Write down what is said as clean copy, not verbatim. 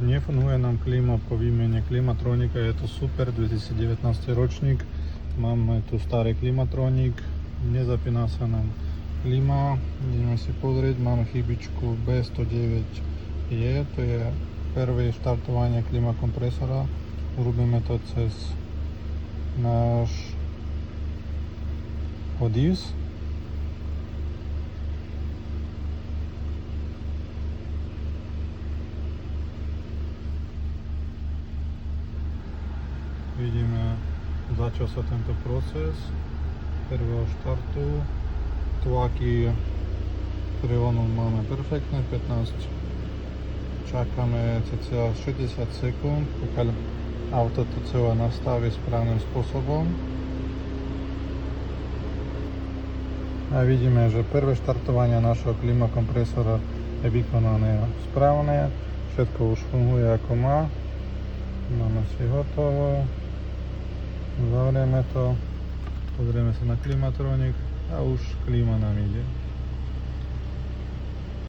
Nefunguje nám klíma po výmene klimatronika, je to super, 2019 ročník. Máme tu starý klimatronik, nezapína sa nám klíma. Ideme si pozrieť, máme chybičku B109E, to je prvé štartovanie klíma kompresora. Urobíme to cez náš odís. Vidíme, začal sa tento proces prvého štartu. Tlaky prevonu máme perfektné, 15. Čakáme cca 60 sekúnd, pokiaľ auto to celé nastaví správnym spôsobom. A vidíme, že prvé štartovanie našeho klimakompresora je vykonané správne, všetko už funguje ako má. Máme si hotovo. Zavrieme to, pozrieme sa na klimatronik a už klíma nám ide.